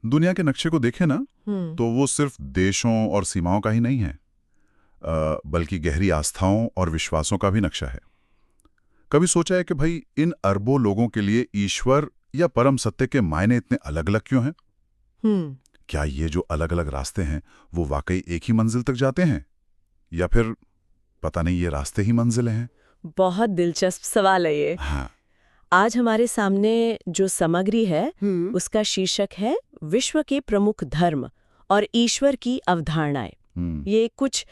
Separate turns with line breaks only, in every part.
दुनिया के नक्शे को देखें ना तो वो सिर्फ देशों और सीमाओं का ही नहीं है, बल्कि गहरी आस्थाओं और विश्वासों का भी नक्शा है। कभी सोचा है कि भाई इन अरबों लोगों के लिए ईश्वर या परम सत्य के मायने इतने अलग अलग क्यों हैं? क्या ये जो अलग अलग रास्ते हैं वो वाकई एक ही मंजिल तक जाते हैं, या फिर पता नहीं ये रास्ते ही मंजिलें हैं?
बहुत दिलचस्प सवाल है ये।
हाँ।
आज हमारे सामने जो सामग्री है उसका शीर्षक है विश्व के प्रमुख धर्म और ईश्वर की अवधारणाएं। ये कुछ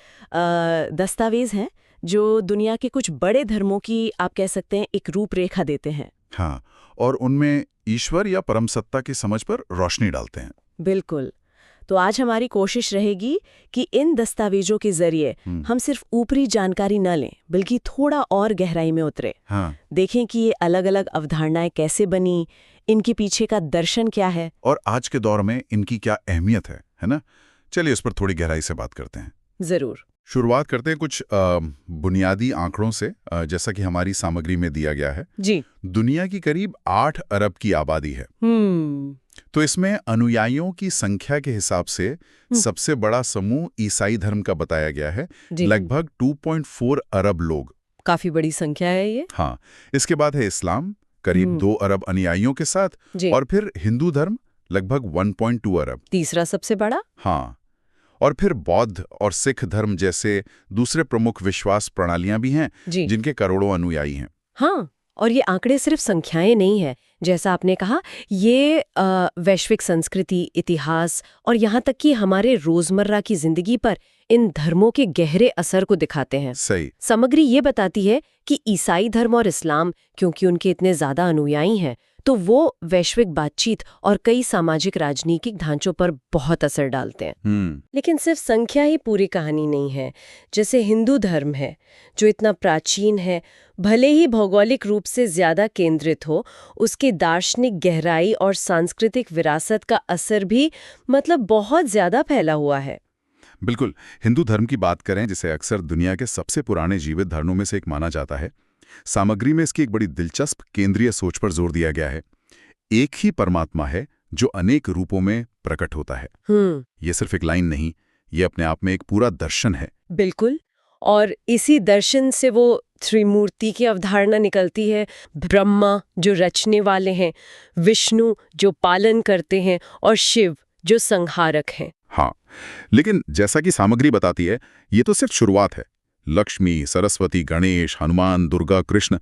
दस्तावेज हैं जो दुनिया के कुछ बड़े धर्मों की आप कह सकते हैं एक रूपरेखा देते हैं।
हाँ, और उनमें ईश्वर या परम सत्ता की समझ पर रोशनी डालते हैं।
बिल्कुल। तो आज हमारी कोशिश रहेगी कि इन दस्तावेजों के जरिए हम सिर्फ ऊपरी जानकारी न लें, बल्कि थोड़ा और गहराई में उतरे।
हाँ।
देखें कि ये अलग अलग अवधारणाएं कैसे बनी, इनके पीछे का दर्शन क्या है, और
आज के दौर में इनकी क्या अहमियत है ना? चलिए उस पर थोड़ी गहराई से बात करते हैं।
जरूर।
शुरुआत करते हैं कुछ बुनियादी आंकड़ों से। जैसा कि हमारी सामग्री में दिया गया है
जी,
दुनिया की करीब 8 अरब की आबादी है। तो इसमें अनुयायियों की संख्या के हिसाब से सबसे बड़ा समूह ईसाई धर्म का बताया गया है, लगभग 2.4 अरब लोग।
काफी बड़ी संख्या है ये।
हाँ, इसके बाद है इस्लाम, करीब 2 अरब अनुयायियों के साथ, और फिर हिंदू धर्म लगभग 1.2 अरब,
तीसरा सबसे बड़ा।
हाँ, और फिर बौद्ध और सिख धर्म जैसे दूसरे प्रमुख विश्वास प्रणालियां भी हैं जिनके करोड़ों अनुयायी हैं।
हाँ, और ये आंकड़े सिर्फ संख्याएं नहीं है, जैसा आपने कहा, ये वैश्विक संस्कृति, इतिहास और यहाँ तक कि हमारे रोजमर्रा की जिंदगी पर इन धर्मों के गहरे असर को दिखाते हैं।
सही।
सामग्री ये बताती है कि ईसाई धर्म और इस्लाम, क्योंकि उनके इतने ज्यादा अनुयायी हैं, तो वो वैश्विक बातचीत और कई सामाजिक राजनीतिक ढांचों पर बहुत असर डालते हैं। लेकिन सिर्फ संख्या ही पूरी कहानी नहीं है। जैसे हिंदू धर्म है, जो इतना प्राचीन है, भले ही भौगोलिक रूप से ज्यादा केंद्रित हो, उसकी दार्शनिक गहराई और सांस्कृतिक विरासत का असर भी बहुत ज्यादा फैला हुआ है।
बिल्कुल। हिंदू धर्म की बात करें, जिसे अक्सर दुनिया के सबसे पुराने जीवित धर्मों में से एक माना जाता है, सामग्री में इसकी एक बड़ी दिलचस्प केंद्रीय सोच पर जोर दिया गया है। एक ही परमात्मा है जो अनेक रूपों में प्रकट होता है। ये सिर्फ एक लाइन नहीं, ये अपने आप में एक पूरा दर्शन है।
बिल्कुल। और इसी दर्शन से वो त्रिमूर्ति की अवधारणा निकलती है। ब्रह्मा जो रचने वाले हैं, विष्णु जो पालन करते हैं, और शिव जो संहारक हैं।
हाँ, लेकिन जैसा कि सामग्री बताती है, ये तो सिर्फ शुरुआत है। लक्ष्मी, सरस्वती, गणेश, हनुमान, दुर्गा, कृष्ण,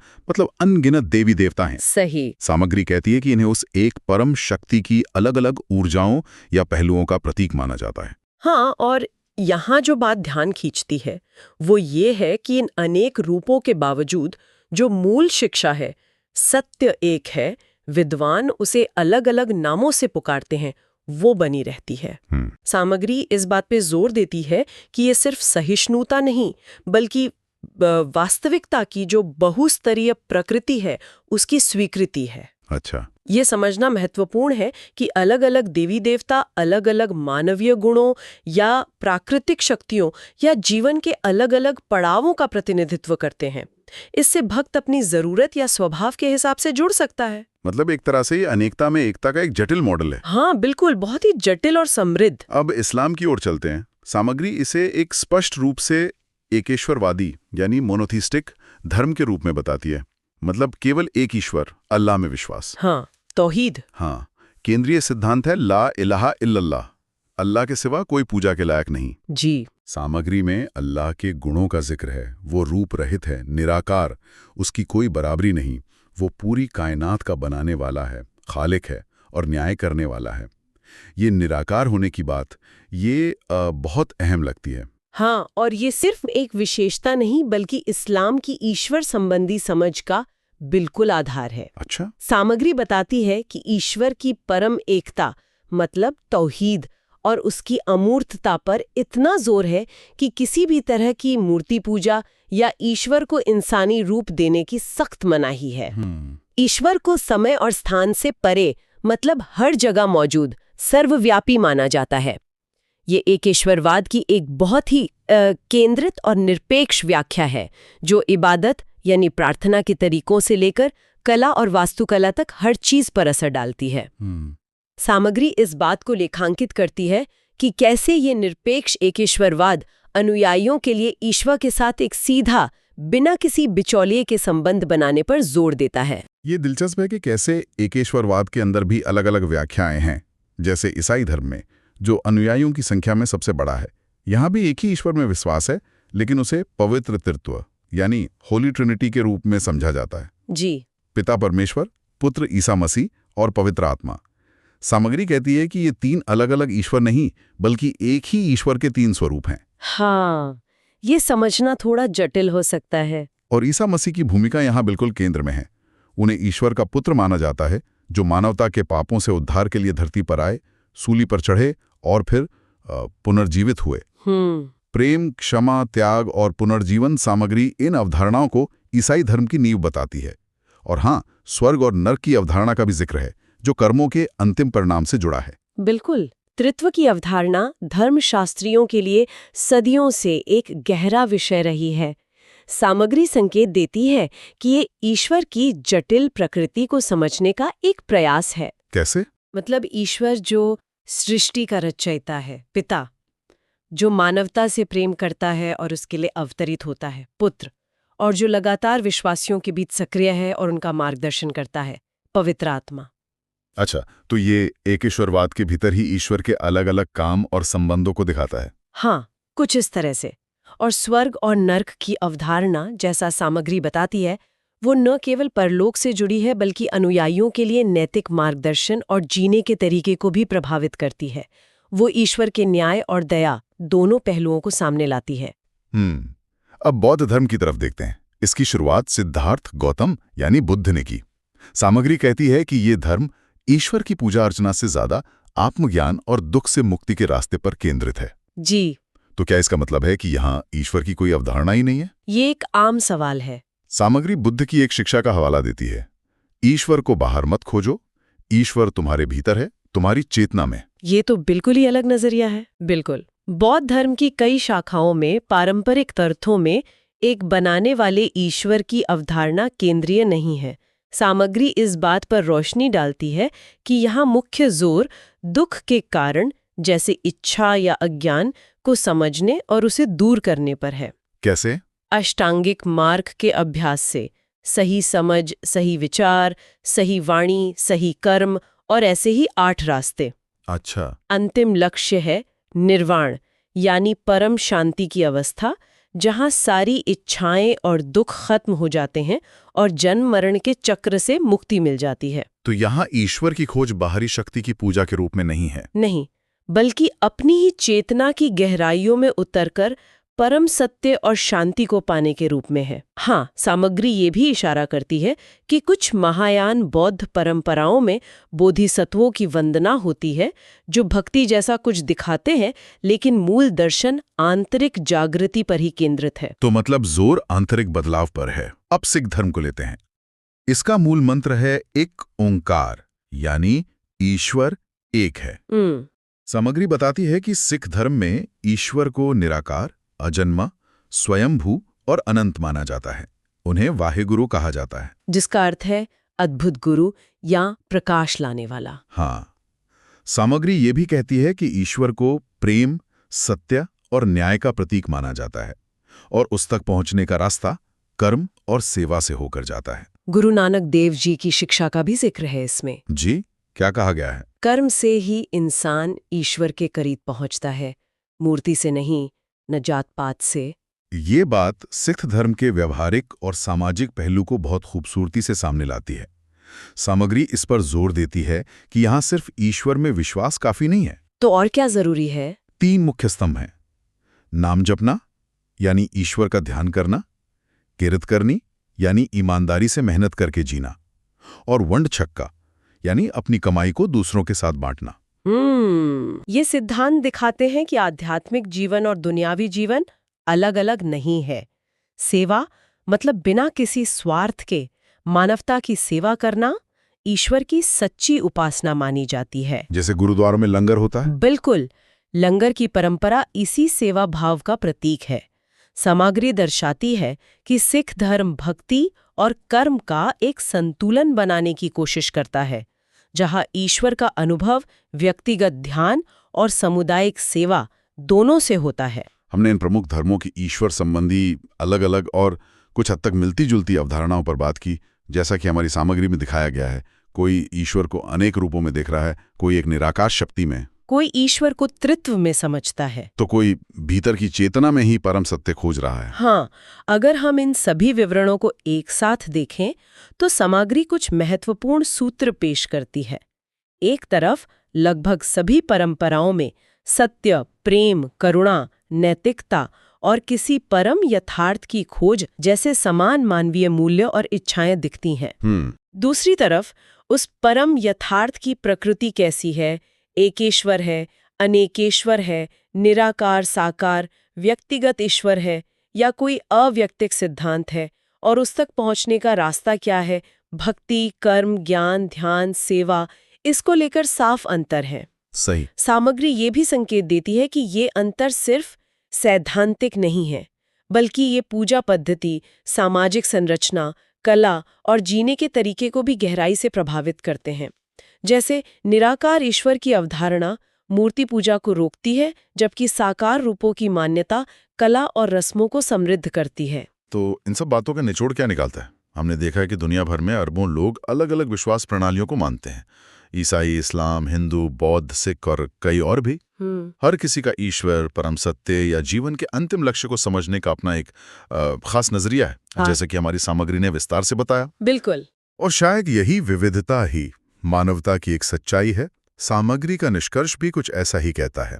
अनगिनत देवी देवता हैं।
सही।
सामग्री कहती है कि इन्हें उस एक परम शक्ति की अलग अलग ऊर्जाओं या पहलुओं का प्रतीक माना जाता है।
हाँ, और यहाँ जो बात ध्यान खींचती है वो ये है कि इन अनेक रूपों के बावजूद जो मूल शिक्षा है, सत्य एक है, विद्वान उसे अलग अलग नामों से पुकारते हैं, वो बनी रहती है। सामग्री इस बात पे जोर देती है कि ये सिर्फ सहिष्णुता नहीं, बल्कि वास्तविकता की जो बहुस्तरीय प्रकृति है उसकी स्वीकृति है।
अच्छा।
ये समझना महत्वपूर्ण है कि अलग अलग देवी देवता अलग अलग मानवीय गुणों या प्राकृतिक शक्तियों या जीवन के अलग अलग पड़ावों का प्रतिनिधित्व करते हैं। इससे भक्त अपनी जरूरत या स्वभाव के हिसाब से जुड़ सकता है।
एक तरह से ये अनेकता में एकता का एक जटिल मॉडल है।
हाँ बिल्कुल, बहुत ही जटिल और समृद्ध।
अब इस्लाम की ओर चलते हैं। सामग्री इसे एक स्पष्ट रूप से एकेश्वरवादी यानी मोनोथिस्टिक धर्म के रूप में बताती है। केवल एक ईश्वर, अल्लाह में विश्वास।
हाँ, तौहीद।
हाँ, केंद्रीय सिद्धांत है ला इलाहा इल्लल्लाह, अल्लाह के सिवा कोई पूजा के लायक नहीं।
जी।
सामग्री में अल्लाह के गुणों का जिक्र है। वो रूप रहित है, निराकार, उसकी कोई बराबरी नहीं। वो पूरी कायनात का बनाने वाला है, खालिक है और न्याय करने वाला है। ये निराकार होने की बात ये बहुत अहम लगती है।
हाँ, और ये सिर्फ एक विशेषता नहीं, बल्कि इस्लाम की ईश्वर संबंधी समझ का बिल्कुल आधार है।
अच्छा।
सामग्री बताती है कि ईश्वर की परम एकता तौहीद और उसकी अमूर्तता पर इतना जोर है कि किसी भी तरह की मूर्ति पूजा या ईश्वर को इंसानी रूप देने की सख्त मनाही है। ईश्वर को समय और स्थान से परे, हर जगह मौजूद, सर्वव्यापी माना जाता है। ये एकेश्वरवाद की एक बहुत ही केंद्रित और निरपेक्ष व्याख्या है, जो इबादत यानी प्रार्थना के तरीकों से लेकर कला और वास्तुकला तक हर चीज पर असर डालती है। सामग्री इस बात को लेखांकित करती है कि कैसे ये निरपेक्ष एकेश्वरवाद अनुयायियों के लिए ईश्वर के साथ एक सीधा, बिना किसी बिचौलिए के संबंध बनाने पर जोर देता है।
ये दिलचस्प है कि कैसे एकेश्वरवाद के अंदर भी अलग अलग व्याख्याएं हैं। जैसे ईसाई धर्म में, जो अनुयायियों की संख्या में सबसे बड़ा है, यहाँ भी एक ही ईश्वर में विश्वास है, लेकिन उसे पवित्र तृत्व यानी होली ट्रिनिटी के रूप में समझा जाता है।
जी,
पिता परमेश्वर, पुत्र ईसा मसीह और पवित्र आत्मा। सामग्री कहती है कि ये 3 अलग अलग ईश्वर नहीं, बल्कि एक ही ईश्वर के 3 स्वरूप हैं।
हाँ, ये समझना थोड़ा जटिल हो सकता है।
और ईसा मसीह की भूमिका यहाँ बिल्कुल केंद्र में है। उन्हें ईश्वर का पुत्र माना जाता है, जो मानवता के पापों से उद्धार के लिए धरती पर आए, सूली पर चढ़े और फिर पुनर्जीवित हुए। प्रेम, क्षमा, त्याग और पुनर्जीवन सामग्री इन अवधारणाओं को ईसाई धर्म की नींव बताती है। और हाँ, स्वर्ग और नरक की अवधारणा का भी जिक्र है, जो कर्मों के अंतिम परिणाम से जुड़ा है।
बिल्कुल, त्रित्व की अवधारणा धर्मशास्त्रियों के लिए सदियों से एक गहरा विषय रही है। सामग्री संकेत देती है कि ये ईश्वर की जटिल प्रकृति को समझने का एक प्रयास है।
कैसे?
मतलब ईश्वर जो सृष्टि का रचयिता है, पिता, जो मानवता से प्रेम करता है और उसके लिए अवतरित होता है, पुत्र, और जो लगातार विश्वासियों के बीच सक्रिय है और उनका मार्गदर्शन करता है, पवित्र आत्मा।
अच्छा, तो ये एकेश्वरवाद के भीतर ही ईश्वर के अलग अलग काम और संबंधों को दिखाता है।
हाँ, कुछ इस तरह से। और स्वर्ग और नर्क की अवधारणा, जैसा सामग्री बताती है, वो न केवल परलोक से जुड़ी है, बल्कि अनुयायियों के लिए नैतिक मार्गदर्शन और जीने के तरीके को भी प्रभावित करती है। वो ईश्वर के न्याय और दया दोनों पहलुओं को सामने लाती है।
अब बौद्ध धर्म की तरफ देखते हैं। इसकी शुरुआत सिद्धार्थ गौतम यानी बुद्ध ने की। सामग्री कहती है कि ये धर्म ईश्वर की पूजा अर्चना से ज्यादा आत्मज्ञान और दुख से मुक्ति के रास्ते पर केंद्रित है।
जी,
तो क्या इसका मतलब है कि यहाँ ईश्वर की कोई अवधारणा ही नहीं है?
ये एक आम सवाल है।
सामग्री बुद्ध की एक शिक्षा का हवाला देती है। ईश्वर को बाहर मत खोजो, ईश्वर तुम्हारे भीतर है, तुम्हारी चेतना में।
ये तो बिल्कुल ही अलग नजरिया है। बिल्कुल, बौद्ध धर्म की कई शाखाओं में पारंपरिक तर्थों में एक बनाने वाले ईश्वर की अवधारणा केंद्रीय नहीं है। सामग्री इस बात पर रोशनी डालती है कि यहाँ मुख्य जोर दुख के कारण, जैसे इच्छा या अज्ञान, को समझने और उसे दूर करने पर है।
कैसे?
अष्टांगिक मार्ग के अभ्यास से, सही समझ, सही विचार, सही वाणी, सही कर्म और ऐसे ही 8 रास्ते।
अच्छा।
अंतिम लक्ष्य है निर्वाण, यानी परम शांति की अवस्था, जहां सारी इच्छाएं और दुख खत्म हो जाते हैं और जन्म मरण के चक्र से मुक्ति मिल जाती है।
तो यहाँ ईश्वर की खोज बाहरी शक्ति की पूजा के रूप में नहीं है।
नहीं, बल्कि अपनी ही चेतना की गहराइयों में उतरकर परम सत्य और शांति को पाने के रूप में है। हाँ, सामग्री ये भी इशारा करती है कि कुछ महायान बौद्ध परंपराओं में बोधिसत्वों की वंदना होती है, जो भक्ति जैसा कुछ दिखाते हैं, लेकिन मूल दर्शन आंतरिक जागृति पर ही केंद्रित है।
तो मतलब जोर आंतरिक बदलाव पर है। अब सिख धर्म को लेते हैं। इसका मूल मंत्र है एक ओंकार, यानी ईश्वर एक है। सामग्री बताती है कि सिख धर्म में ईश्वर को निराकार, अजन्मा, स्वयंभू और अनंत माना जाता है। उन्हें वाहेगुरु कहा जाता है,
जिसका अर्थ है अद्भुत गुरु या प्रकाश लाने वाला।
हाँ, सामग्री ये भी कहती है कि ईश्वर को प्रेम, सत्य और न्याय का प्रतीक माना जाता है और उस तक पहुंचने का रास्ता कर्म और सेवा से होकर जाता है।
गुरु नानक देव जी की शिक्षा का भी जिक्र है इसमें।
जी, क्या कहा गया है?
कर्म से ही इंसान ईश्वर के करीब पहुंचता है, मूर्ति से नहीं, न जात पात से।
ये बात सिख धर्म के व्यवहारिक और सामाजिक पहलू को बहुत खूबसूरती से सामने लाती है। सामग्री इस पर जोर देती है कि यहाँ सिर्फ ईश्वर में विश्वास काफी नहीं है।
तो और क्या जरूरी है?
3 मुख्य स्तंभ हैं। नाम जपना, यानी ईश्वर का ध्यान करना, किरत करनी, यानी ईमानदारी से मेहनत करके जीना, और वंड छक्का, यानी अपनी कमाई को दूसरों के साथ बांटना।
ये सिद्धांत दिखाते हैं कि आध्यात्मिक जीवन और दुनियावी जीवन अलग अलग नहीं है। सेवा मतलब बिना किसी स्वार्थ के मानवता की सेवा करना ईश्वर की सच्ची उपासना मानी जाती है।
जैसे गुरुद्वारों में लंगर होता है।
बिल्कुल, लंगर की परंपरा इसी सेवा भाव का प्रतीक है। सामग्री दर्शाती है कि सिख धर्म भक्ति और कर्म का एक संतुलन बनाने की कोशिश करता है, जहां ईश्वर का अनुभव व्यक्तिगत ध्यान और सामुदायिक सेवा दोनों से होता है।
हमने इन प्रमुख धर्मों की ईश्वर संबंधी अलग अलग और कुछ हद तक मिलती जुलती अवधारणाओं पर बात की, जैसा कि हमारी सामग्री में दिखाया गया है। कोई ईश्वर को अनेक रूपों में देख रहा है, कोई एक निराकार शक्ति में,
कोई ईश्वर को त्रित्व में समझता है,
तो कोई भीतर की चेतना में ही परम सत्य खोज रहा है।
हाँ, अगर हम इन सभी विवरणों को एक साथ देखें तो सामग्री कुछ महत्वपूर्ण सूत्र पेश करती है। एक तरफ लगभग सभी परंपराओं में सत्य, प्रेम, करुणा, नैतिकता और किसी परम यथार्थ की खोज जैसे समान मानवीय मूल्य और इच्छाएं दिखती हैं। दूसरी तरफ उस परम यथार्थ की प्रकृति कैसी है, एकेश्वर है, अनेकेश्वर है, निराकार साकार, व्यक्तिगत ईश्वर है या कोई अव्यक्तिक सिद्धांत है, और उस तक पहुंचने का रास्ता क्या है, भक्ति, कर्म, ज्ञान, ध्यान, सेवा, इसको लेकर साफ अंतर है।
सही।
सामग्री ये भी संकेत देती है कि ये अंतर सिर्फ सैद्धांतिक नहीं है, बल्कि ये पूजा पद्धति, सामाजिक संरचना, कला और जीने के तरीके को भी गहराई से प्रभावित करते हैं। जैसे निराकार ईश्वर की अवधारणा मूर्ति पूजा को रोकती है, जबकि साकार रूपों की मान्यता कला और रस्मों को समृद्ध करती है।
तो इन सब बातों का निचोड़ क्या निकालता है? हमने देखा है कि दुनिया भर में अरबों लोग अलग अलग विश्वास प्रणालियों को मानते हैं। ईसाई, इस्लाम, हिंदू, बौद्ध, सिख और कई और भी। हर किसी का ईश्वर, परम सत्य या जीवन के अंतिम लक्ष्य को समझने का अपना एक खास नजरिया है। हाँ। जैसे कि हमारी सामग्री ने विस्तार से बताया।
बिल्कुल।
और शायद यही विविधता ही मानवता की एक सच्चाई है। सामग्री का निष्कर्ष भी कुछ ऐसा ही कहता है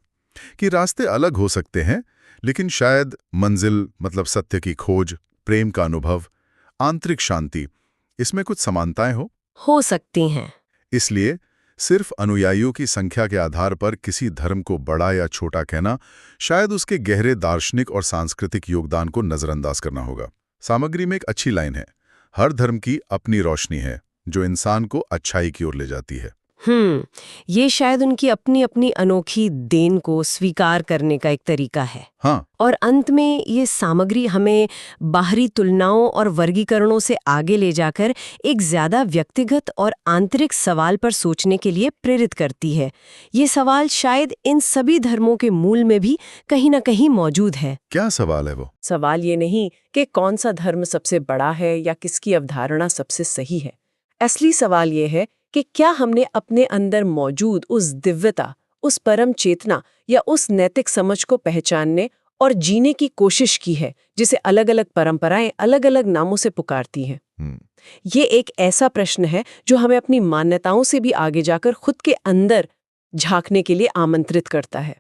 कि रास्ते अलग हो सकते हैं, लेकिन शायद मंजिल मतलब सत्य की खोज, प्रेम का अनुभव, आंतरिक शांति, इसमें कुछ समानताएं हो
सकती हैं।
इसलिए सिर्फ अनुयायियों की संख्या के आधार पर किसी धर्म को बड़ा या छोटा कहना शायद उसके गहरे दार्शनिक और सांस्कृतिक योगदान को नजरअंदाज करना होगा। सामग्री में एक अच्छी लाइन है, हर धर्म की अपनी रोशनी है जो इंसान को अच्छाई की ओर ले जाती है।
ये शायद उनकी अपनी अपनी अनोखी देन को स्वीकार करने का एक तरीका है।
हाँ।
और अंत में ये सामग्री हमें बाहरी तुलनाओं और वर्गीकरणों से आगे ले जाकर एक ज्यादा व्यक्तिगत और आंतरिक सवाल पर सोचने के लिए प्रेरित करती है। ये सवाल शायद इन सभी धर्मों के मूल में भी कहीं ना कहीं मौजूद है।
क्या सवाल है वो?
सवाल ये नहीं कि कौन सा धर्म सबसे बड़ा है या किसकी अवधारणा सबसे सही है। असली सवाल ये है कि क्या हमने अपने अंदर मौजूद उस दिव्यता, उस परम चेतना या उस नैतिक समझ को पहचानने और जीने की कोशिश की है, जिसे अलग अलग परंपराएं अलग अलग नामों से पुकारती हैं। ये एक ऐसा प्रश्न है जो हमें अपनी मान्यताओं से भी आगे जाकर खुद के अंदर झांकने के लिए आमंत्रित करता है।